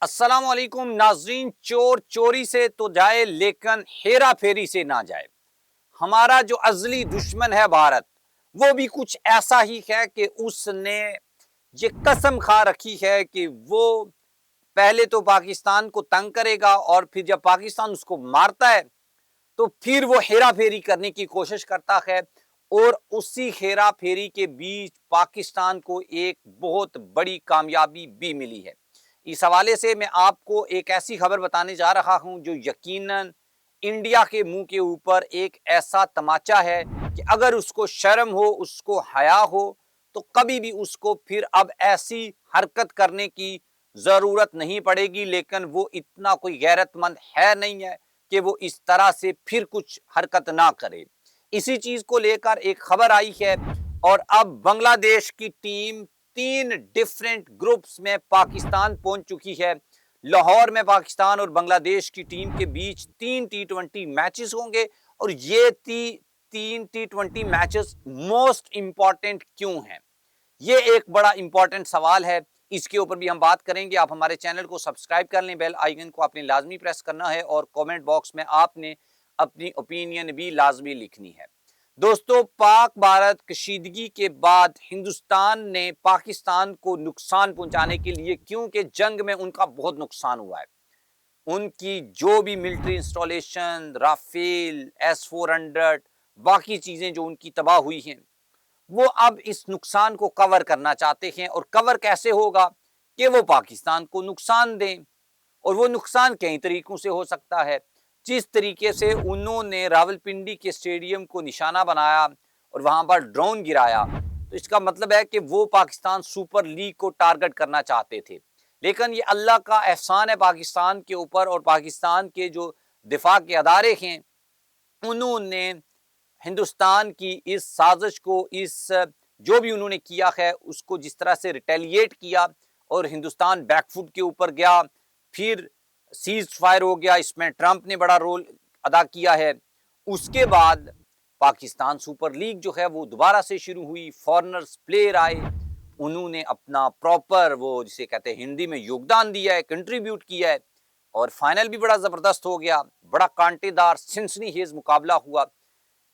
अस्सलाम वालेकुम नाजरीन। चोर चोरी से तो जाए लेकिन हेरा फेरी से ना जाए। हमारा जो अजली दुश्मन है भारत, वो भी कुछ ऐसा ही है कि उसने ये कसम खा रखी है कि वो पहले तो पाकिस्तान को तंग करेगा और फिर जब पाकिस्तान उसको मारता है तो फिर वो हेरा फेरी करने की कोशिश करता है। और उसी हेरा फेरी के बीच पाकिस्तान को एक बहुत बड़ी कामयाबी भी मिली है। इस हवाले से मैं आपको एक ऐसी खबर बताने जा रहा हूं जो यकीनन इंडिया के मुंह के ऊपर एक ऐसा तमाचा है कि अगर उसको शर्म हो, उसको हया हो, तो कभी भी उसको फिर अब ऐसी हरकत करने की जरूरत नहीं पड़ेगी। लेकिन वो इतना कोई गैरतमंद है नहीं है कि वो इस तरह से फिर कुछ हरकत ना करे। इसी चीज को लेकर एक खबर आई है और अब बांग्लादेश की टीम 3 डिफरेंट ग्रुप्स में पाकिस्तान पहुंच चुकी है। लाहौर में पाकिस्तान और बांग्लादेश की टीम के बीच 3 T20 मैचेस होंगे। और ये 3 T20 मैचेस मोस्ट इंपॉर्टेंट क्यों हैं, ये एक बड़ा इंपॉर्टेंट सवाल है। इसके ऊपर भी हम बात करेंगे। आप हमारे चैनल को सब्सक्राइब कर लें, बेल आइकन को आपने लाजमी प्रेस करना है और कमेंट बॉक्स में आपने अपनी ओपिनियन भी लाजमी लिखनी है। दोस्तों, पाक भारत कशीदगी के बाद हिंदुस्तान ने पाकिस्तान को नुकसान पहुंचाने के लिए, क्योंकि जंग में उनका बहुत नुकसान हुआ है, उनकी जो भी मिलिट्री इंस्टॉलेशन, राफेल, S-400, बाकी चीजें जो उनकी तबाह हुई हैं, वो अब इस नुकसान को कवर करना चाहते हैं। और कवर कैसे होगा कि वो पाकिस्तान को नुकसान दें। और वो नुकसान कई तरीकों से हो सकता है। जिस तरीके से उन्होंने रावलपिंडी के स्टेडियम को निशाना बनाया और वहां पर ड्रोन गिराया, तो इसका मतलब है कि वो पाकिस्तान सुपर लीग को टारगेट करना चाहते थे। लेकिन ये अल्लाह का एहसान है पाकिस्तान के ऊपर, और पाकिस्तान के जो दिफा के अदारे हैं उन्होंने हिंदुस्तान की इस साजिश को, इस जो भी उन्होंने किया है उसको जिस तरह से रिटेलिएट किया और हिंदुस्तान बैकफुट के ऊपर गया, फिर सीज फायर हो गया, इसमें ट्रंप ने बड़ा रोल अदा किया है। उसके बाद पाकिस्तान सुपर लीग जो है वो दोबारा से शुरू हुई, फॉरेनर्स प्लेयर आए, उन्होंने अपना प्रॉपर वो जिसे कहते हैं हिंदी में योगदान दिया है, कंट्रीब्यूट किया है। और फाइनल भी बड़ा जबरदस्त हो गया, बड़ा कांटेदार सिंसनीखेज मुकाबला हुआ।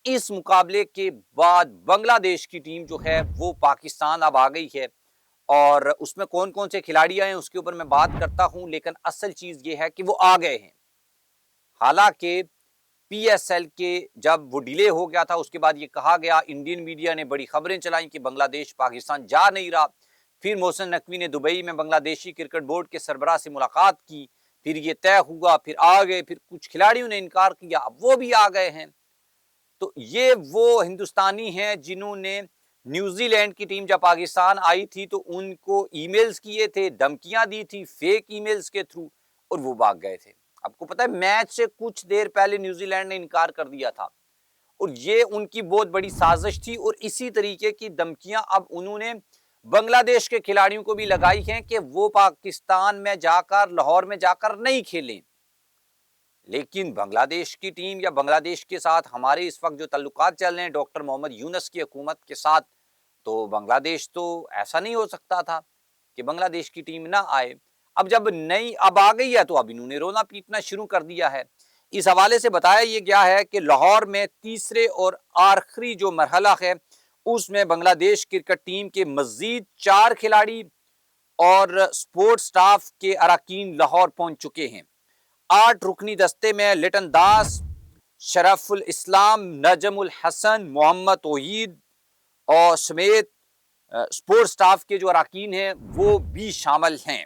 इस मुकाबले के बाद बांग्लादेश की टीम जो है वो पाकिस्तान अब आ गई है। और उसमें कौन कौन से खिलाड़ी आए हैं उसके ऊपर मैं बात करता हूं, लेकिन असल चीज ये है कि वो आ गए हैं। हालांकि PSL के जब वो डिले हो गया था उसके बाद ये कहा गया, इंडियन मीडिया ने बड़ी खबरें चलाई कि बांग्लादेश पाकिस्तान जा नहीं रहा। फिर मोहसिन नकवी ने दुबई में बांग्लादेशी क्रिकेट बोर्ड के सरबराह से मुलाकात की, फिर ये तय हुआ, फिर आ गए, फिर कुछ खिलाड़ियों ने इनकार किया, अब वो भी आ गए हैं। तो ये वो हिंदुस्तानी हैं जिन्होंने न्यूजीलैंड की टीम जब पाकिस्तान आई थी तो उनको ईमेल्स किए थे, धमकियां दी थी फेक ईमेल्स के थ्रू, और वो भाग गए थे। आपको पता है मैच से कुछ देर पहले न्यूजीलैंड ने इनकार कर दिया था, और ये उनकी बहुत बड़ी साजिश थी। और इसी तरीके की धमकियां अब उन्होंने बांग्लादेश के खिलाड़ियों को भी लगाई हैं कि वो पाकिस्तान में जाकर, लाहौर में जाकर नहीं खेलें। लेकिन बांग्लादेश की टीम या बांग्लादेश के साथ हमारे इस वक्त जो ताल्लुकात चल रहे हैं डॉक्टर मोहम्मद यूनस की हुकूमत के साथ, तो बांग्लादेश तो ऐसा नहीं हो सकता था कि बांग्लादेश की टीम ना आए। अब जब नई अब आ गई है तो अब इन्होंने रोना पीटना शुरू कर दिया है। इस हवाले से बताया ये गया है कि लाहौर में तीसरे और आखिरी जो मरहला है उसमें बांग्लादेश क्रिकेट टीम के मजीद 4 खिलाड़ी और स्पोर्ट्स स्टाफ के अरकान लाहौर पहुंच चुके हैं। 8 रुकनी दस्ते में लिटन दास, शरफुल इस्लाम, नजमुल हसन, मोहम्मद तौहीद और समेत स्पोर्ट्स स्टाफ के जो अरकान हैं वो भी शामिल हैं।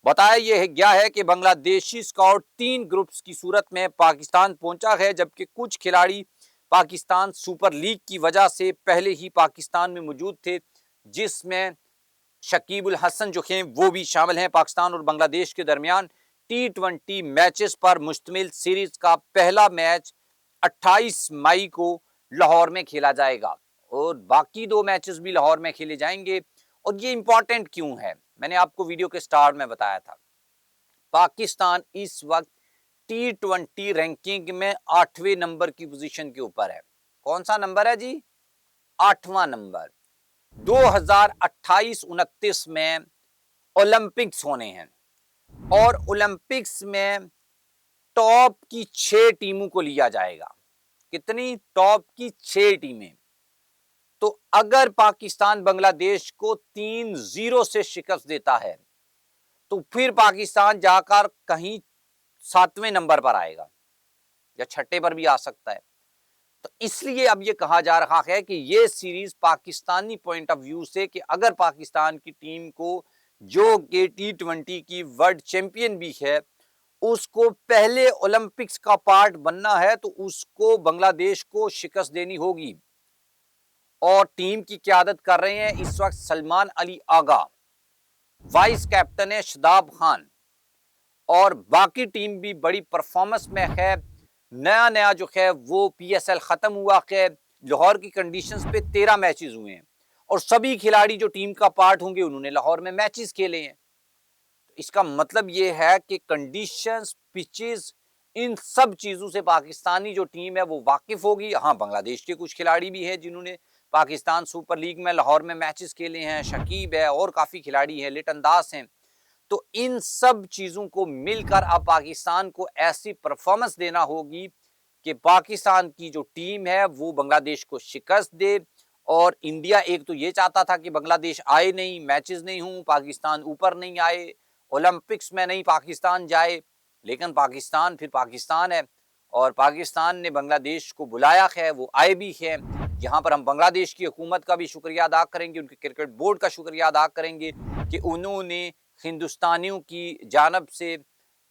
बताया यह गया है कि बांग्लादेशी स्काउट 3 ग्रुप्स की सूरत में पाकिस्तान पहुंचा है, जबकि कुछ खिलाड़ी पाकिस्तान सुपर लीग की वजह से पहले ही पाकिस्तान में मौजूद थे, जिसमें शकीबुल हसन जो हैं वो भी शामिल हैं। पाकिस्तान और बांग्लादेश के दरमियान T20 मैचेस पर मुश्तमिल सीरीज का पहला मैच 28 मई को लाहौर में खेला जाएगा और बाकी 2 मैचेस भी लाहौर में खेले जाएंगे। और ये इंपॉर्टेंट क्यों है, मैंने आपको वीडियो के स्टार्ट में बताया था। पाकिस्तान इस वक्त T20 रैंकिंग में 8वें नंबर की पोजीशन के ऊपर है। कौन सा नंबर है जी? 8वां नंबर। 2028-29 में ओलंपिक्स होने हैं। और ओलंपिक्स में टॉप की 6 टीमों को लिया जाएगा। कितनी? टॉप की 6 टीमें। तो अगर पाकिस्तान बांग्लादेश को 3-0 से शिकस्त देता है तो फिर पाकिस्तान जाकर कहीं 7वें नंबर पर आएगा या छठे पर भी आ सकता है। तो इसलिए अब ये कहा जा रहा है कि ये series Pakistani point of view से, कि अगर पाकिस्तान की टीम को, जो कि T20 की वर्ल्ड चैंपियन भी है, उसको पहले ओलंपिक्स का पार्ट बनना है तो उसको बांग्लादेश को शिकस्त देनी होगी। और टीम की क़यादत कर रहे हैं इस वक्त सलमान अली आगा, वाइस कैप्टन है शादाब खान, और बाकी टीम भी बड़ी परफॉर्मेंस में है। नया नया जो है वो PSL खत्म हुआ है। लाहौर की कंडीशंस पे 13 मैचेस हुए हैं और सभी खिलाड़ी जो टीम का पार्ट होंगे उन्होंने लाहौर में मैचेस खेले हैं। तो इसका मतलब ये है कि कंडीशंस, पिचेस, इन सब चीजों से पाकिस्तानी जो टीम है वो वाकिफ होगी। हाँ, बांग्लादेश के कुछ खिलाड़ी भी हैं जिन्होंने पाकिस्तान सुपर लीग में लाहौर में मैचेस खेले हैं। शकीब है और काफी खिलाड़ी हैं, लिटन दास हैं। तो इन सब चीजों को मिलकर अब पाकिस्तान को ऐसी परफॉर्मेंस देना होगी कि पाकिस्तान की जो टीम है वो बांग्लादेश को शिकस्त दे। और इंडिया एक तो ये चाहता था कि बांग्लादेश आए नहीं, मैचेस नहीं हों, पाकिस्तान ऊपर नहीं आए, ओलंपिक्स में नहीं पाकिस्तान जाए। लेकिन पाकिस्तान फिर पाकिस्तान है और पाकिस्तान ने बांग्लादेश को बुलाया है, वो आए भी हैं। यहाँ पर हम बांग्लादेश की हुकूमत का भी शुक्रिया अदा करेंगे, उनके क्रिकेट बोर्ड का शुक्रिया अदा करेंगे कि उन्होंने हिंदुस्तानियों की जानब से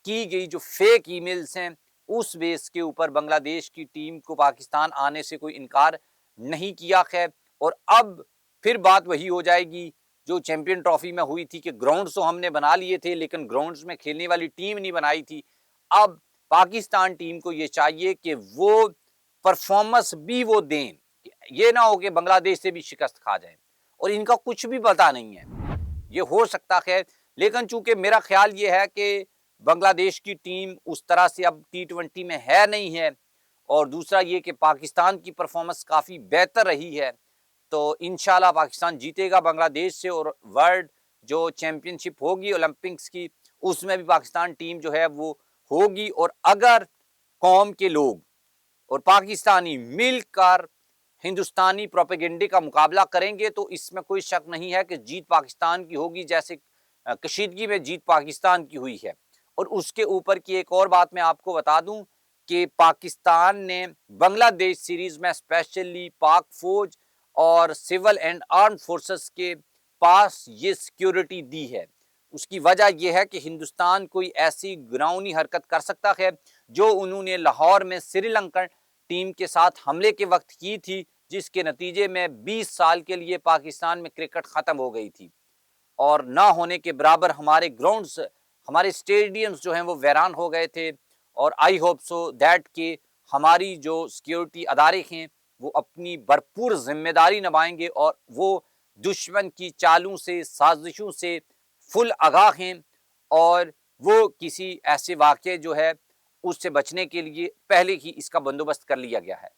की गई जो फेक ईमेल्स हैं उस बेस के ऊपर बांग्लादेश की टीम को पाकिस्तान आने से कोई इनकार नहीं किया है। और अब फिर बात वही हो जाएगी जो चैंपियन ट्रॉफी में हुई थी कि ग्राउंड्स तो हमने बना लिए थे लेकिन ग्राउंड्स में खेलने वाली टीम नहीं बनाई थी। अब पाकिस्तान टीम को ये चाहिए कि वो परफॉर्मेंस भी वो दें, ये ना हो कि बांग्लादेश से भी शिकस्त खा जाए। और इनका कुछ भी पता नहीं है, ये हो सकता है। लेकिन चूंकि मेरा ख्याल ये है कि बांग्लादेश की टीम उस तरह से अब T20 में है नहीं है, और दूसरा ये कि पाकिस्तान की परफॉर्मेंस काफ़ी बेहतर रही है। तो इंशाल्लाह पाकिस्तान जीतेगा बांग्लादेश से, और वर्ल्ड जो चैंपियनशिप होगी ओलंपिक्स की उसमें भी पाकिस्तान टीम जो है वो होगी। और अगर कौम के लोग और पाकिस्तानी मिलकर हिंदुस्तानी प्रोपेगेंडे का मुकाबला करेंगे तो इसमें कोई शक नहीं है कि जीत पाकिस्तान की होगी, जैसे कशीदगी में जीत पाकिस्तान की हुई है। और उसके ऊपर की एक और बात मैं आपको बता दूं कि पाकिस्तान ने बांग्लादेश सीरीज में स्पेशली पाक फौज और सिविल एंड आर्म्ड फोर्सेस के पास ये सिक्योरिटी दी है। उसकी वजह यह है कि हिंदुस्तान कोई ऐसी घिनौनी हरकत कर सकता है जो उन्होंने लाहौर में श्रीलंकन टीम के साथ हमले के वक्त की थी, जिसके नतीजे में 20 साल के लिए पाकिस्तान में क्रिकेट खत्म हो गई थी और ना होने के बराबर हमारे ग्राउंड्स, हमारे स्टेडियम्स जो हैं वो वीरान हो गए थे। और आई होप सो दैट कि हमारी जो सिक्योरिटी अदारे हैं वो अपनी भरपूर जिम्मेदारी निभाएंगे और वो दुश्मन की चालों से, साजिशों से फुल आगाह हैं, और वो किसी ऐसे वाक़ये जो है उससे बचने के लिए पहले ही इसका बंदोबस्त कर लिया गया है।